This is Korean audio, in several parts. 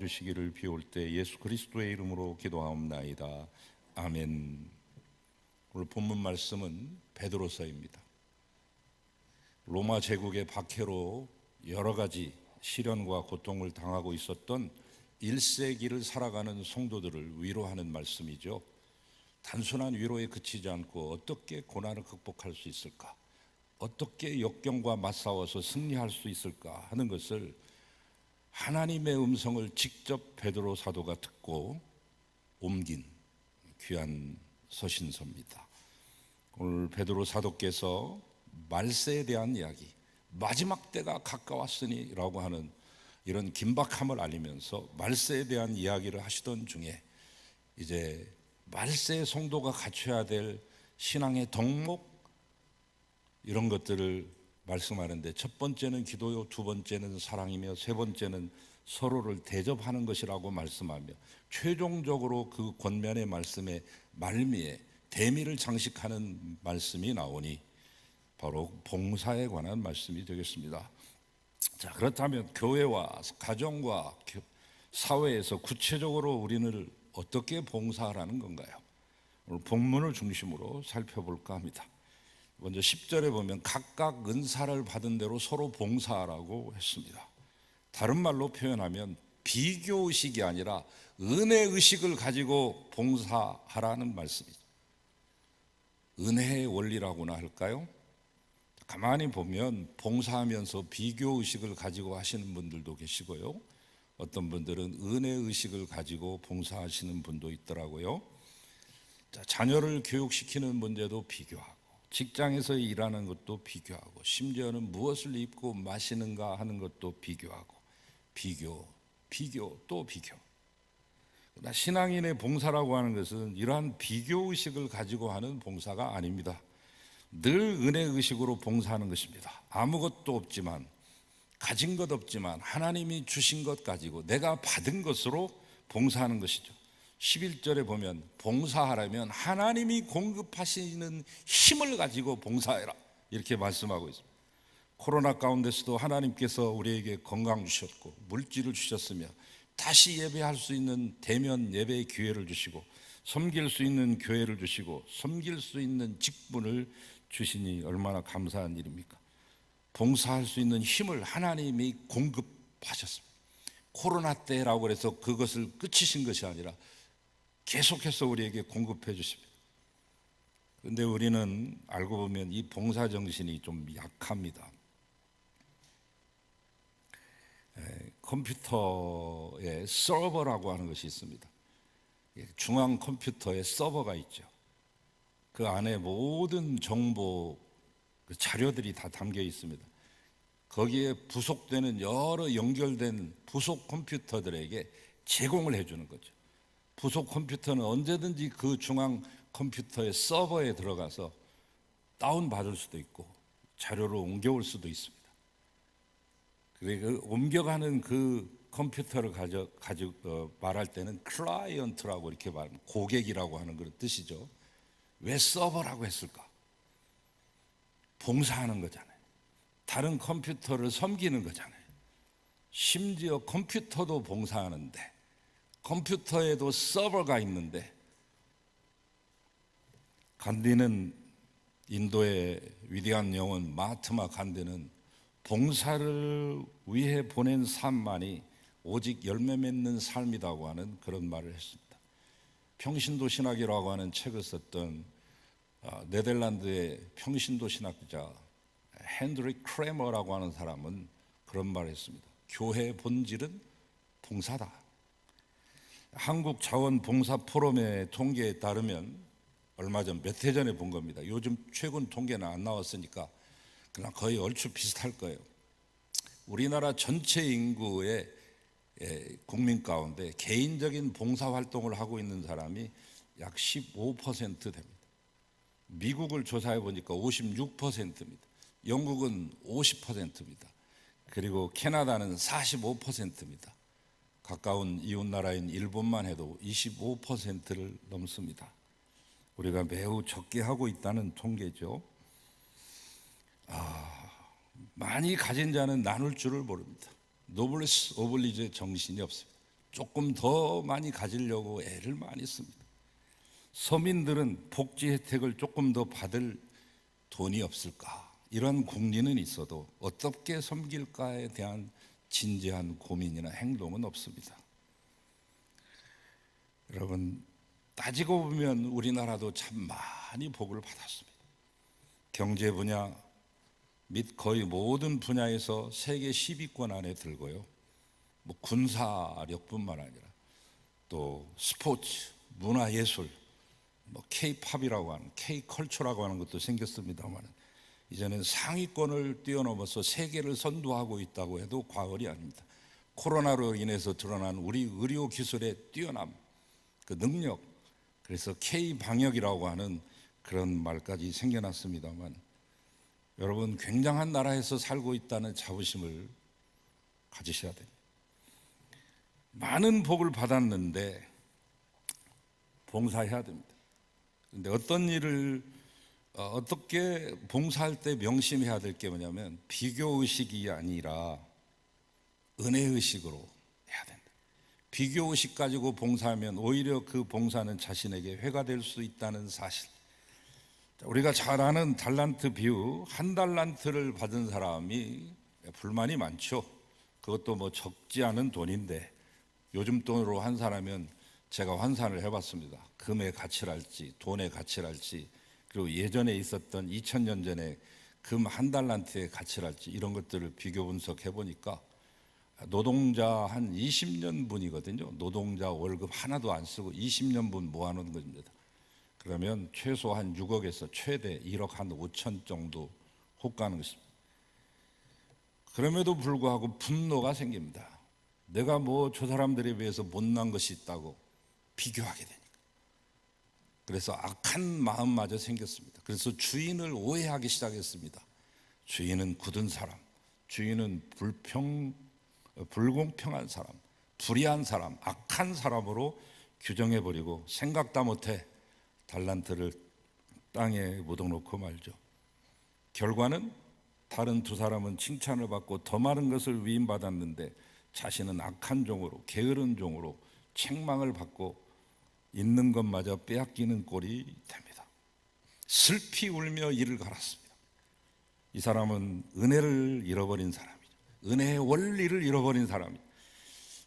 주시기를 비올 때 예수 그리스도의 이름으로 기도하옵나이다. 아멘. 오늘 본문 말씀은 베드로서입니다. 로마 제국의 박해로 여러 가지 시련과 고통을 당하고 있었던 1세기를 살아가는 성도들을 위로하는 말씀이죠. 단순한 위로에 그치지 않고 어떻게 고난을 극복할 수 있을까, 어떻게 역경과 맞싸워서 승리할 수 있을까 하는 것을 하나님의 음성을 직접 베드로 사도가 듣고 옮긴 귀한 서신서입니다. 오늘 베드로 사도께서 말세에 대한 이야기, 마지막 때가 가까웠으니 라고 하는 이런 긴박함을 알리면서 말세에 대한 이야기를 하시던 중에 이제 말세의 성도가 갖춰야 될 신앙의 덕목, 이런 것들을 말씀하는데, 첫 번째는 기도요, 두 번째는 사랑이며 세 번째는 서로를 대접하는 것이라고 말씀하며, 최종적으로 그 권면의 말씀의 말미에 대미를 장식하는 말씀이 나오니 바로 봉사에 관한 말씀이 되겠습니다. 자, 그렇다면 교회와 가정과 사회에서 구체적으로 우리는 어떻게 봉사하라는 건가요? 오늘 본문을 중심으로 살펴볼까 합니다. 먼저 10절에 보면 각각 은사를 받은 대로 서로 봉사하라고 했습니다. 다른 말로 표현하면 비교의식이 아니라 은혜의식을 가지고 봉사하라는 말씀이죠. 은혜의 원리라고나 할까요? 가만히 보면 봉사하면서 비교의식을 가지고 하시는 분들도 계시고요, 어떤 분들은 은혜의식을 가지고 봉사하시는 분도 있더라고요. 자, 자녀를 교육시키는 문제도 비교하고, 직장에서 일하는 것도 비교하고, 심지어는 무엇을 입고 마시는가 하는 것도 비교하고, 비교 또 비교. 그러나 신앙인의 봉사라고 하는 것은 이러한 비교의식을 가지고 하는 봉사가 아닙니다. 늘 은혜의식으로 봉사하는 것입니다. 아무것도 없지만, 가진 것 없지만 하나님이 주신 것 가지고 내가 받은 것으로 봉사하는 것이죠. 11절에 보면 봉사하려면 하나님이 공급하시는 힘을 가지고 봉사해라, 이렇게 말씀하고 있습니다. 코로나 가운데서도 하나님께서 우리에게 건강 주셨고 물질을 주셨으며 다시 예배할 수 있는 대면 예배의 기회를 주시고 섬길 수 있는 교회를 주시고 섬길 수 있는 직분을 주시니 얼마나 감사한 일입니까? 봉사할 수 있는 힘을 하나님이 공급하셨습니다. 코로나 때라고 해서 그것을 끝이신 것이 아니라 계속해서 우리에게 공급해 주십니다. 그런데 우리는 알고 보면 이 봉사 정신이 좀 약합니다. 컴퓨터에 서버라고 하는 것이 있습니다. 중앙 컴퓨터에 서버가 있죠. 그 안에 모든 정보, 자료들이 다 담겨 있습니다. 거기에 부속되는 여러 연결된 부속 컴퓨터들에게 제공을 해주는 거죠. 부속 컴퓨터는 언제든지 그 중앙 컴퓨터의 서버에 들어가서 다운받을 수도 있고 자료를 옮겨올 수도 있습니다. 그 옮겨가는 그 컴퓨터를 가지고 말할 때는 클라이언트라고 이렇게 말합니다. 고객이라고 하는 그런 뜻이죠. 왜 서버라고 했을까? 봉사하는 거잖아요. 다른 컴퓨터를 섬기는 거잖아요. 심지어 컴퓨터도 봉사하는데, 컴퓨터에도 서버가 있는데, 간디는, 인도의 위대한 영혼 마하트마 간디는 봉사를 위해 보낸 삶만이 오직 열매 맺는 삶이라고 하는 그런 말을 했습니다. 평신도 신학이라고 하는 책을 썼던 네덜란드의 평신도 신학자 헨드릭 크레머라고 하는 사람은 그런 말을 했습니다. 교회의 본질은 봉사다. 한국 자원봉사 포럼의 통계에 따르면, 얼마 전 몇 해 전에 본 겁니다. 요즘 최근 통계는 안 나왔으니까 그냥 거의 얼추 비슷할 거예요. 우리나라 전체 인구의 국민 가운데 개인적인 봉사활동을 하고 있는 사람이 약 15% 됩니다. 미국을 조사해 보니까 56%입니다. 영국은 50%입니다. 그리고 캐나다는 45%입니다. 가까운 이웃나라인 일본만 해도 25%를 넘습니다. 우리가 매우 적게 하고 있다는 통계죠. 많이 가진 자는 나눌 줄을 모릅니다. 노블레스 오블리주의 정신이 없습니다. 조금 더 많이 가지려고 애를 많이 씁니다. 서민들은 복지 혜택을 조금 더 받을 돈이 없을까? 이런 궁리는 있어도 어떻게 섬길까에 대한 진지한 고민이나 행동은 없습니다. 여러분, 따지고 보면 우리나라도 참 많이 복을 받았습니다. 경제 분야 및 거의 모든 분야에서 세계 10위권 안에 들고요. 뭐 군사력뿐만 아니라 또 스포츠, 문화예술, 뭐 K-팝이라고 하는 K-컬처라고 하는 것도 생겼습니다만 이제는 상위권을 뛰어넘어서 세계를 선도하고 있다고 해도 과언이 아닙니다. 코로나로 인해서 드러난 우리 의료 기술의 뛰어남, 그 능력, 그래서 K-방역이라고 하는 그런 말까지 생겨났습니다만 여러분, 굉장한 나라에서 살고 있다는 자부심을 가지셔야 됩니다. 많은 복을 받았는데 봉사해야 됩니다. 그런데 어떤 일을 어떻게 봉사할 때 명심해야 될 게 뭐냐면 비교의식이 아니라 은혜의식으로 해야 된다. 비교의식 가지고 봉사하면 오히려 그 봉사는 자신에게 회가 될 수 있다는 사실. 우리가 잘 아는 달란트 비유, 한 달란트를 받은 사람이 불만이 많죠. 그것도 뭐 적지 않은 돈인데 요즘 돈으로 환산하면 제가 환산을 해봤습니다. 금의 가치랄지 돈의 가치랄지 그리고 예전에 있었던 2000년 전에 금 한 달란트의 가치랄지 이런 것들을 비교 분석해 보니까 노동자 한 20년분이거든요. 노동자 월급 하나도 안 쓰고 20년분 모아놓은 겁니다. 그러면 최소 한 6억에서 최대 1억 한 5천 정도 호가하는 것입니다. 그럼에도 불구하고 분노가 생깁니다. 내가 뭐 저 사람들에 비해서 못난 것이 있다고 비교하게 되니까. 그래서 악한 마음마저 생겼습니다. 그래서 주인을 오해하기 시작했습니다. 주인은 굳은 사람, 주인은 불공평한 사람, 불의한 사람, 악한 사람으로 규정해버리고 생각다 못해 달란트를 땅에 묻어놓고 말죠. 결과는 다른 두 사람은 칭찬을 받고 더 많은 것을 위임받았는데 자신은 악한 종으로, 게으른 종으로 책망을 받고 있는 것마저 빼앗기는 꼴이 됩니다. 슬피 울며 이를 갈았습니다. 이 사람은 은혜를 잃어버린 사람이죠. 은혜의 원리를 잃어버린 사람이죠.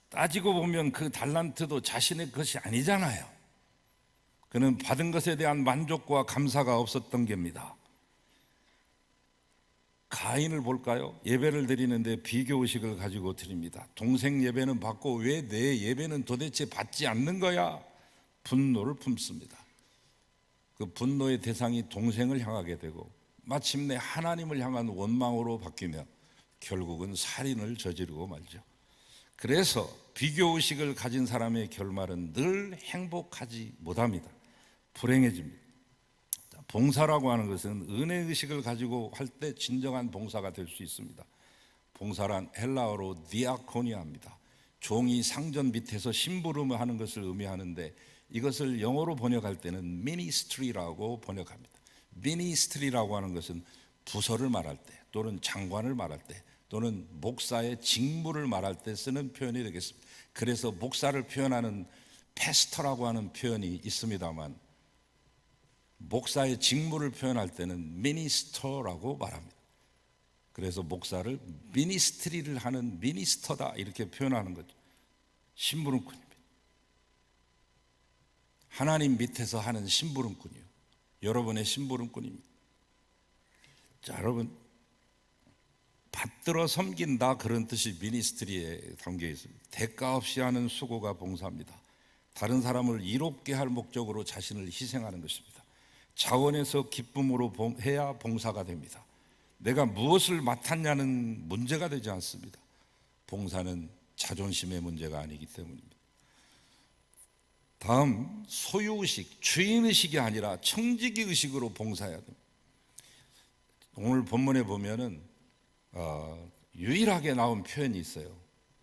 따지고 보면 그 달란트도 자신의 것이 아니잖아요. 그는 받은 것에 대한 만족과 감사가 없었던 겁니다. 가인을 볼까요? 예배를 드리는데 비교의식을 가지고 드립니다. 동생 예배는 받고 왜 내 예배는 도대체 받지 않는 거야? 분노를 품습니다. 그 분노의 대상이 동생을 향하게 되고 마침내 하나님을 향한 원망으로 바뀌며 결국은 살인을 저지르고 말죠. 그래서 비교의식을 가진 사람의 결말은 늘 행복하지 못합니다. 불행해집니다. 봉사라고 하는 것은 은혜의식을 가지고 할 때 진정한 봉사가 될 수 있습니다. 봉사란 헬라어로 디아코니아입니다. 종이 상전 밑에서 심부름을 하는 것을 의미하는데 이것을 영어로 번역할 때는 미니스트리라고 번역합니다. 미니스트리라고 하는 것은 부서를 말할 때 또는 장관을 말할 때 또는 목사의 직무를 말할 때 쓰는 표현이 되겠습니다. 그래서 목사를 표현하는 패스터라고 하는 표현이 있습니다만 목사의 직무를 표현할 때는 미니스터라고 말합니다. 그래서 목사를 미니스트리를 하는 미니스터다 이렇게 표현하는 거죠. 심부름꾼입니다. 하나님 밑에서 하는 심부름꾼이요. 여러분의 심부름꾼입니다. 자, 여러분, 받들어 섬긴다 그런 뜻이 미니스트리에 담겨 있습니다. 대가 없이 하는 수고가 봉사입니다. 다른 사람을 이롭게 할 목적으로 자신을 희생하는 것입니다. 자원에서 기쁨으로 해야 봉사가 됩니다. 내가 무엇을 맡았냐는 문제가 되지 않습니다. 봉사는 자존심의 문제가 아니기 때문입니다. 다음, 소유의식, 주인의식이 아니라 청지기의식으로 봉사해야 됩니다. 오늘 본문에 보면은 유일하게 나온 표현이 있어요.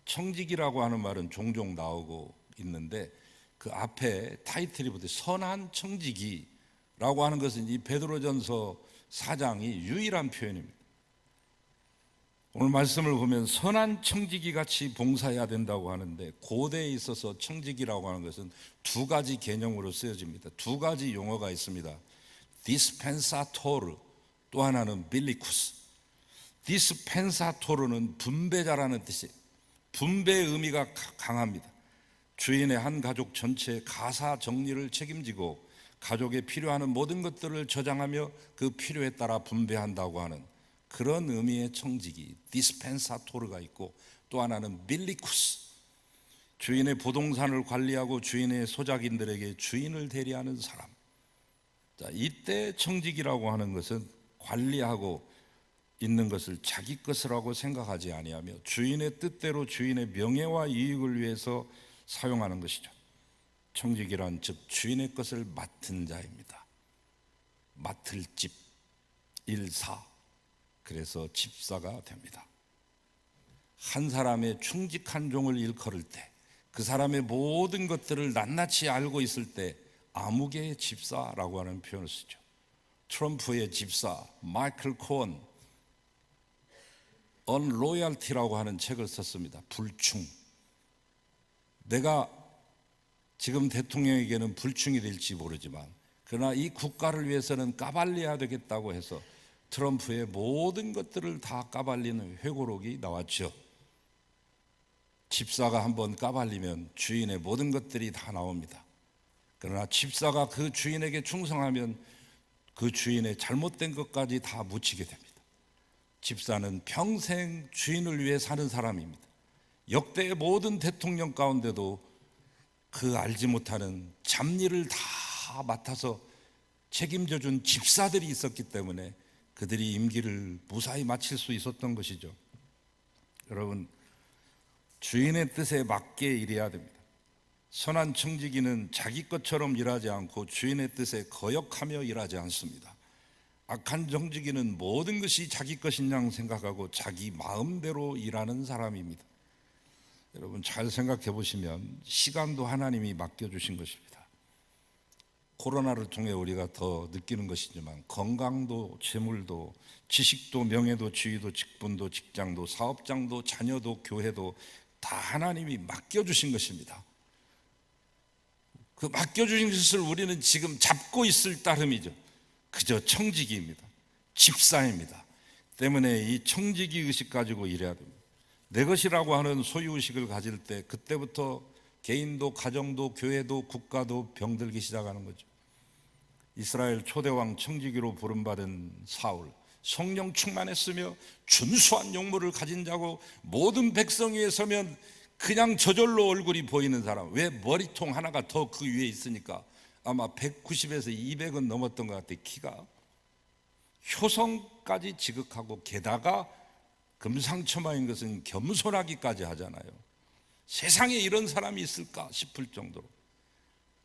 청지기라고 하는 말은 종종 나오고 있는데 그 앞에 타이틀이 붙어요. 선한 청지기라고 하는 것은 이 베드로전서 4장이 유일한 표현입니다. 오늘 말씀을 보면 선한 청지기 같이 봉사해야 된다고 하는데, 고대에 있어서 청지기라고 하는 것은 두 가지 개념으로 쓰여집니다. 두 가지 용어가 있습니다. 디스펜사토르, 또 하나는 빌리쿠스. 디스펜사토르는 분배자라는 뜻이에요. 분배의 의미가 강합니다. 주인의 한 가족 전체의 가사 정리를 책임지고 가족에 필요한 모든 것들을 저장하며 그 필요에 따라 분배한다고 하는 그런 의미의 청지기 디스펜사토르가 있고, 또 하나는 빌리쿠스, 주인의 부동산을 관리하고 주인의 소작인들에게 주인을 대리하는 사람. 자, 이때 청지기라고 하는 것은 관리하고 있는 것을 자기 것이라고 생각하지 아니하며 주인의 뜻대로 주인의 명예와 이익을 위해서 사용하는 것이죠. 청지기란 즉 주인의 것을 맡은 자입니다. 맡을 집, 일사, 그래서 집사가 됩니다. 한 사람의 충직한 종을 일컬을 때, 그 사람의 모든 것들을 낱낱이 알고 있을 때 아무개의 집사라고 하는 표현을 쓰죠. 트럼프의 집사 마이클 코언 언로열티라고 하는 책을 썼습니다. 불충. 내가 지금 대통령에게는 불충이 될지 모르지만 그러나 이 국가를 위해서는 까발려야 되겠다고 해서 트럼프의 모든 것들을 다 까발리는 회고록이 나왔죠. 집사가 한번 까발리면 주인의 모든 것들이 다 나옵니다. 그러나 집사가 그 주인에게 충성하면 그 주인의 잘못된 것까지 다 묻히게 됩니다. 집사는 평생 주인을 위해 사는 사람입니다. 역대의 모든 대통령 가운데도 그 알지 못하는 잡일을 다 맡아서 책임져 준 집사들이 있었기 때문에 그들이 임기를 무사히 마칠 수 있었던 것이죠. 여러분, 주인의 뜻에 맞게 일해야 됩니다. 선한 청지기는 자기 것처럼 일하지 않고 주인의 뜻에 거역하며 일하지 않습니다. 악한 청지기는 모든 것이 자기 것인 양 생각하고 자기 마음대로 일하는 사람입니다. 여러분, 잘 생각해 보시면 시간도 하나님이 맡겨주신 것입니다. 코로나를 통해 우리가 더 느끼는 것이지만 건강도 재물도 지식도 명예도 지위도 직분도 직장도 사업장도 자녀도 교회도 다 하나님이 맡겨주신 것입니다. 그 맡겨주신 것을 우리는 지금 잡고 있을 따름이죠. 그저 청지기입니다. 집사입니다. 때문에 이 청지기 의식 가지고 일해야 됩니다. 내 것이라고 하는 소유의식을 가질 때 그때부터 개인도 가정도 교회도 국가도 병들기 시작하는 거죠. 이스라엘 초대왕 청지기로 부름받은 사울, 성령 충만했으며 준수한 용모를 가진 자고 모든 백성 위에 서면 그냥 저절로 얼굴이 보이는 사람. 왜? 머리통 하나가 더 그 위에 있으니까. 아마 190에서 200은 넘었던 것 같아요. 키가. 효성까지 지극하고 게다가 금상첨화인 것은 겸손하기까지 하잖아요. 세상에 이런 사람이 있을까 싶을 정도로.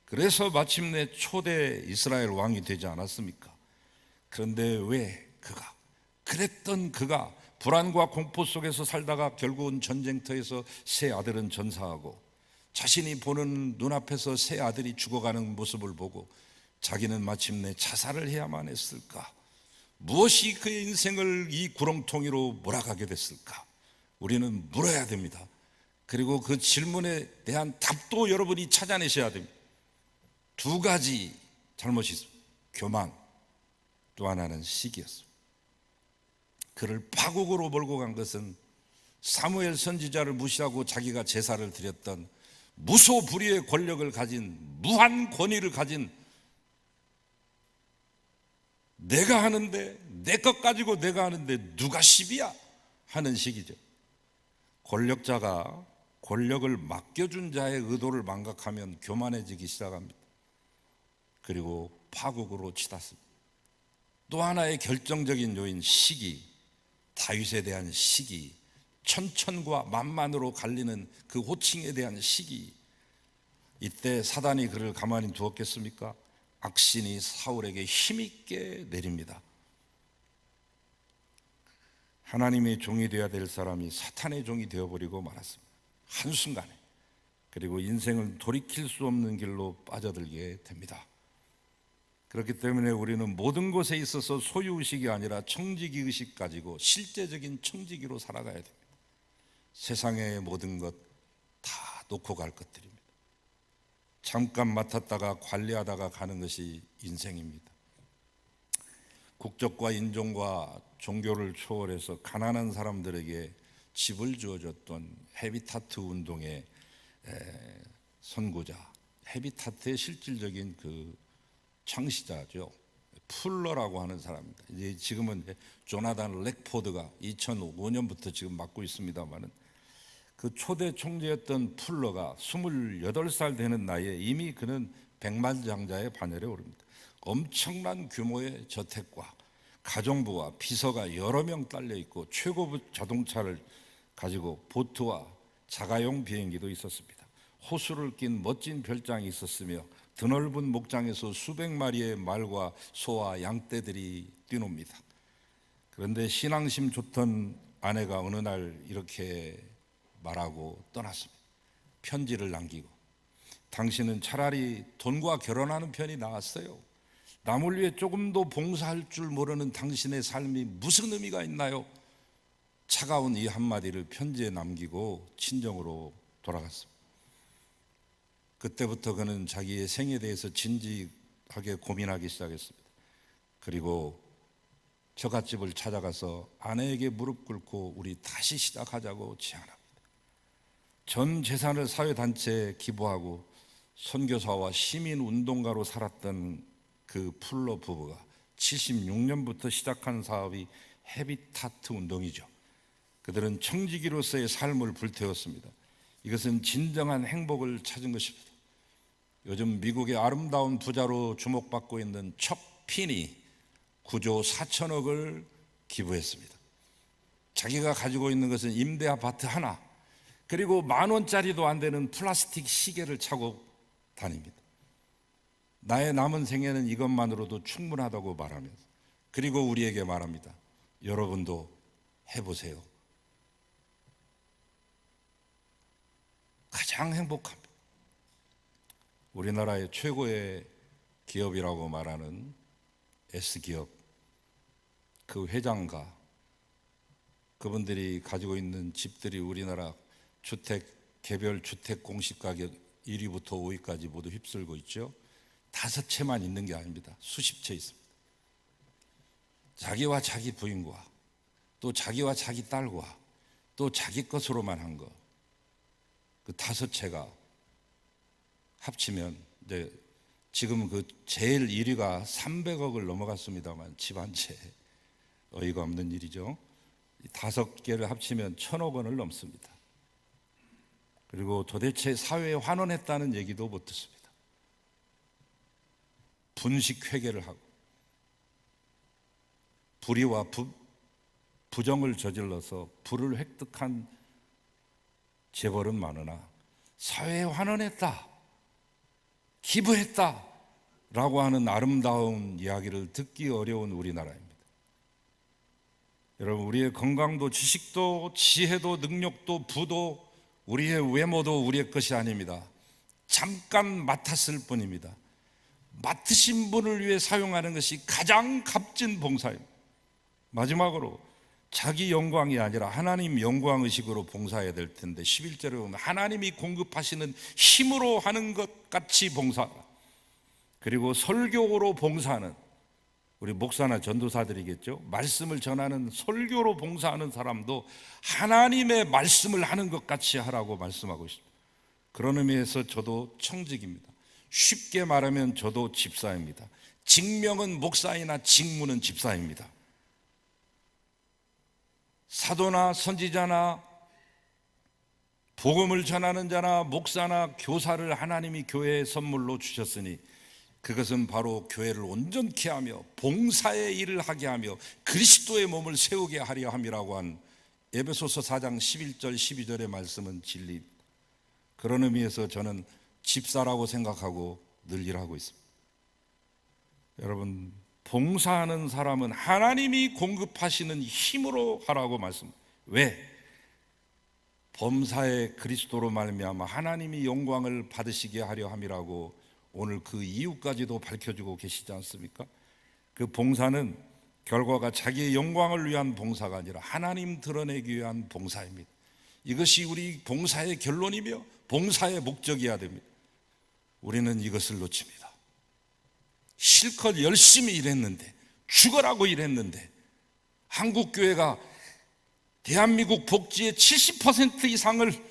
그래서 마침내 초대 이스라엘 왕이 되지 않았습니까? 그런데 왜 그랬던 그가 불안과 공포 속에서 살다가 결국은 전쟁터에서 세 아들은 전사하고 자신이 보는 눈앞에서 세 아들이 죽어가는 모습을 보고 자기는 마침내 자살을 해야만 했을까? 무엇이 그의 인생을 이 구렁텅이로 몰아가게 됐을까? 우리는 물어야 됩니다. 그리고 그 질문에 대한 답도 여러분이 찾아내셔야 됩니다. 두 가지 잘못이 있습니다. 교만, 또 하나는 시기였습니다. 그를 파국으로 몰고 간 것은 사무엘 선지자를 무시하고 자기가 제사를 드렸던 무소불위의 권력을 가진, 무한 권위를 가진, 내가 하는데, 내 것 가지고 내가 하는데 누가 시비야? 하는 시기죠. 권력자가 권력을 맡겨준 자의 의도를 망각하면 교만해지기 시작합니다. 그리고 파국으로 치닫습니다. 또 하나의 결정적인 요인, 시기, 다윗에 대한 시기, 천천과 만만으로 갈리는 그 호칭에 대한 시기. 이때 사단이 그를 가만히 두었겠습니까? 악신이 사울에게 힘있게 내립니다. 하나님의 종이 되어야 될 사람이 사탄의 종이 되어버리고 말았습니다. 한순간에. 그리고 인생을 돌이킬 수 없는 길로 빠져들게 됩니다. 그렇기 때문에 우리는 모든 것에 있어서 소유의식이 아니라 청지기의식 가지고 실제적인 청지기로 살아가야 됩니다. 세상의 모든 것 다 놓고 갈 것들입니다. 잠깐 맡았다가 관리하다가 가는 것이 인생입니다. 국적과 인종과 종교를 초월해서 가난한 사람들에게 집을 주어줬던 헤비타트 운동의 선구자, 헤비타트의 실질적인 그 창시자죠. 풀러라고 하는 사람입니다. 이제 지금은 조나단 렉포드가 2005년부터 지금 맡고 있습니다만은, 그 초대 총재였던 풀러가 28살 되는 나이에 이미 그는 백만장자의 반열에 오릅니다. 엄청난 규모의 저택과 가정부와 비서가 여러 명 딸려 있고 최고급 자동차를 가지고 보트와 자가용 비행기도 있었습니다. 호수를 낀 멋진 별장이 있었으며 드넓은 목장에서 수백 마리의 말과 소와 양떼들이 뛰놉니다. 그런데 신앙심 좋던 아내가 어느 날 이렇게 말하고 떠났습니다. 편지를 남기고, 당신은 차라리 돈과 결혼하는 편이 나았어요. 남을 위해 조금도 봉사할 줄 모르는 당신의 삶이 무슨 의미가 있나요? 차가운 이 한마디를 편지에 남기고 친정으로 돌아갔습니다. 그때부터 그는 자기의 생에 대해서 진지하게 고민하기 시작했습니다. 그리고 처갓집을 찾아가서 아내에게 무릎 꿇고 우리 다시 시작하자고 제안합니다. 전 재산을 사회단체에 기부하고 선교사와 시민운동가로 살았던 그 풀러 부부가 76년부터 시작한 사업이 헤비타트 운동이죠. 그들은 청지기로서의 삶을 불태웠습니다. 이것은 진정한 행복을 찾은 것입니다. 요즘 미국의 아름다운 부자로 주목받고 있는 척 핀이 9조 4천억을 기부했습니다. 자기가 가지고 있는 것은 임대 아파트 하나, 그리고 10,000원짜리도 안 되는 플라스틱 시계를 차고 다닙니다. 나의 남은 생애는 이것만으로도 충분하다고 말하면서, 그리고 우리에게 말합니다. 여러분도 해보세요. 가장 행복합니다. 우리나라의 최고의 기업이라고 말하는 S기업 그 회장과 그분들이 가지고 있는 집들이 우리나라 개별 주택 공시 가격 1위부터 5위까지 모두 휩쓸고 있죠. 5채만 있는 게 아닙니다. 수십 채 있습니다. 자기와 자기 부인과 또 자기와 자기 딸과 또 자기 것으로만 한 거, 그 5채가 합치면 이제 지금 그 제일 1위가 300억을 넘어갔습니다만 집 한 채, 어이가 없는 일이죠. 5개를 합치면 1,000억 원을 넘습니다. 그리고 도대체 사회에 환원했다는 얘기도 못 듣습니다. 분식 회계를 하고 불의와 부정을 저질러서 부를 획득한 재벌은 많으나 사회에 환원했다, 기부했다 라고 하는 아름다운 이야기를 듣기 어려운 우리나라입니다. 여러분, 우리의 건강도 지식도 지혜도 능력도 부도 우리의 외모도 우리의 것이 아닙니다. 잠깐 맡았을 뿐입니다. 맡으신 분을 위해 사용하는 것이 가장 값진 봉사입니다. 마지막으로 자기 영광이 아니라 하나님 영광의식으로 봉사해야 될 텐데 11절에 보면 하나님이 공급하시는 힘으로 하는 것 같이 봉사, 그리고 설교로 봉사하는 우리 목사나 전도사들이겠죠. 말씀을 전하는 설교로 봉사하는 사람도 하나님의 말씀을 하는 것 같이 하라고 말씀하고 있습니다. 그런 의미에서 저도 청직입니다. 쉽게 말하면 저도 집사입니다. 직명은 목사이나 직무는 집사입니다. 사도나 선지자나 복음을 전하는 자나 목사나 교사를 하나님이 교회에 선물로 주셨으니 그것은 바로 교회를 온전케 하며 봉사의 일을 하게 하며 그리스도의 몸을 세우게 하려 함이라고 한 에베소서 4장 11절 12절의 말씀은 진리입니다. 그런 의미에서 저는 집사라고 생각하고 늘 일하고 있습니다. 여러분, 봉사하는 사람은 하나님이 공급하시는 힘으로 하라고 말씀합니다. 왜? 범사의 그리스도로 말미암아 하나님이 영광을 받으시게 하려 함이라고 오늘 그 이유까지도 밝혀주고 계시지 않습니까? 그 봉사는 결과가 자기의 영광을 위한 봉사가 아니라 하나님 드러내기 위한 봉사입니다. 이것이 우리 봉사의 결론이며 봉사의 목적이어야 됩니다. 우리는 이것을 놓칩니다. 실컷 열심히 일했는데, 죽어라고 일했는데, 한국교회가 대한민국 복지의 70% 이상을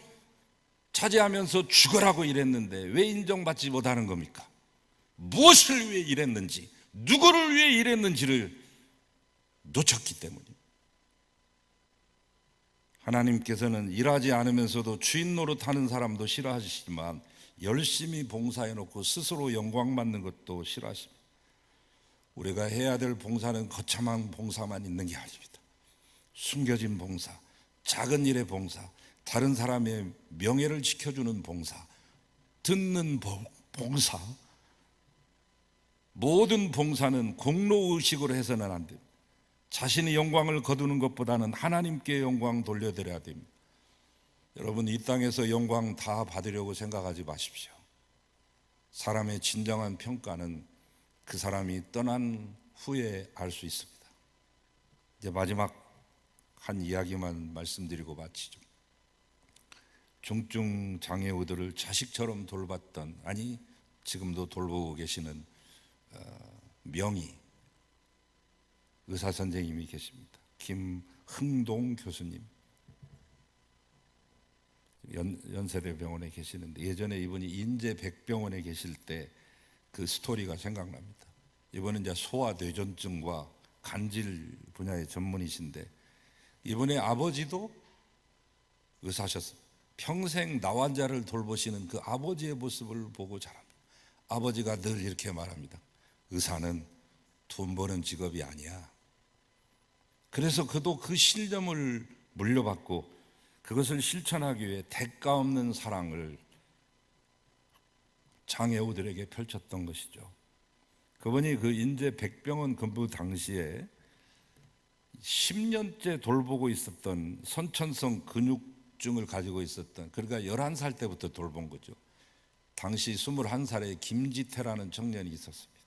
차지하면서 죽어라고 일했는데 왜 인정받지 못하는 겁니까? 무엇을 위해 일했는지, 누구를 위해 일했는지를 놓쳤기 때문입니다. 하나님께서는 일하지 않으면서도 주인 노릇하는 사람도 싫어하시지만 열심히 봉사해놓고 스스로 영광받는 것도 싫어하십니다. 우리가 해야 될 봉사는 거창한 봉사만 있는 게 아닙니다. 숨겨진 봉사, 작은 일의 봉사, 다른 사람의 명예를 지켜주는 봉사, 듣는 봉사, 모든 봉사는 공로의식으로 해서는 안 됩니다. 자신의 영광을 거두는 것보다는 하나님께 영광 돌려드려야 됩니다. 여러분, 이 땅에서 영광 다 받으려고 생각하지 마십시오. 사람의 진정한 평가는 그 사람이 떠난 후에 알 수 있습니다. 이제 마지막 한 이야기만 말씀드리고 마치죠. 중증 장애우들을 자식처럼 돌봤던, 아니 지금도 돌보고 계시는 명의 의사 선생님이 계십니다. 김흥동 교수님. 연세대병원에 계시는데 예전에 이분이 인제백병원에 계실 때 그 스토리가 생각납니다. 이분은 이제 소아뇌전증과 간질 분야의 전문이신데 이분의 아버지도 의사셨습니다. 평생 나환자를 돌보시는 그 아버지의 모습을 보고 자랍니다. 아버지가 늘 이렇게 말합니다. 의사는 돈 버는 직업이 아니야. 그래서 그도 그 신념을 물려받고 그것을 실천하기 위해 대가 없는 사랑을 장애우들에게 펼쳤던 것이죠. 그분이 그 인제백병원 근무 당시에 10년째 돌보고 있었던 선천성 근육증을 가지고 있었던, 그러니까 11살 때부터 돌본 거죠. 당시 21살의 김지태라는 청년이 있었습니다.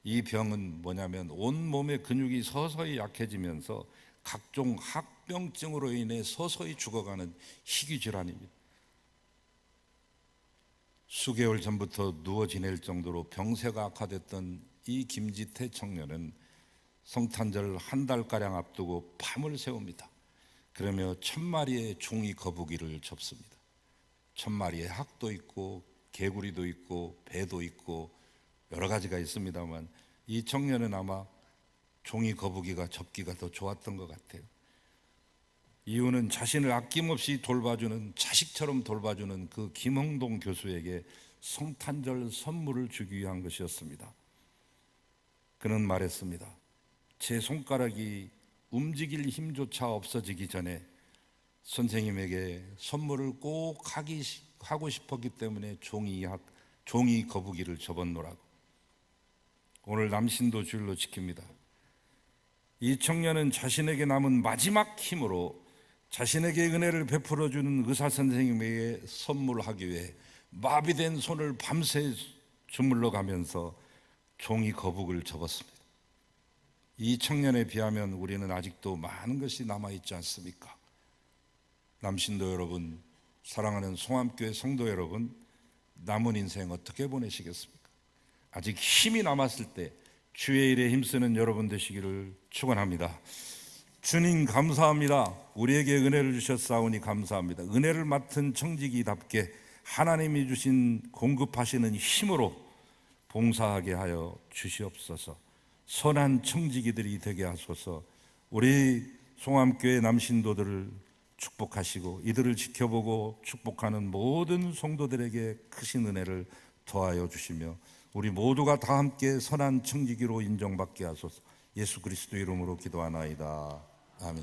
이 병은 뭐냐면 온몸의 근육이 서서히 약해지면서 각종 합병증으로 인해 서서히 죽어가는 희귀질환입니다. 수개월 전부터 누워 지낼 정도로 병세가 악화됐던 이 김지태 청년은 성탄절 한 달가량 앞두고 밤을 새웁니다. 그러며 1000마리의 종이 거북이를 접습니다. 1000마리의 학도 있고 개구리도 있고 배도 있고 여러 가지가 있습니다만 이 청년은 아마 종이 거북이가 접기가 더 좋았던 것 같아요. 이유는 자신을 아낌없이 돌봐주는, 자식처럼 돌봐주는 그 김흥동 교수에게 성탄절 선물을 주기 위한 것이었습니다. 그는 말했습니다. 제 손가락이 움직일 힘조차 없어지기 전에 선생님에게 선물을 꼭 하고 싶었기 때문에 종이 거북이를 접었노라고. 오늘 남신도 주일로 지킵니다. 이 청년은 자신에게 남은 마지막 힘으로 자신에게 은혜를 베풀어 주는 의사 선생님에게 선물하기 위해 마비된 손을 밤새 주물러 가면서 종이 거북을 접었습니다. 이 청년에 비하면 우리는 아직도 많은 것이 남아있지 않습니까? 남신도 여러분, 사랑하는 송암교회 성도 여러분, 남은 인생 어떻게 보내시겠습니까? 아직 힘이 남았을 때 주의 일에 힘쓰는 여러분 되시기를 축원합니다. 주님 감사합니다. 우리에게 은혜를 주셨사오니 감사합니다. 은혜를 맡은 청지기답게 하나님이 주신 공급하시는 힘으로 봉사하게 하여 주시옵소서. 선한 청지기들이 되게 하소서. 우리 송암교회 남신도들을 축복하시고 이들을 지켜보고 축복하는 모든 성도들에게 크신 은혜를 더하여 주시며 우리 모두가 다 함께 선한 청지기로 인정받게 하소서. 예수 그리스도 이름으로 기도하나이다. 아멘.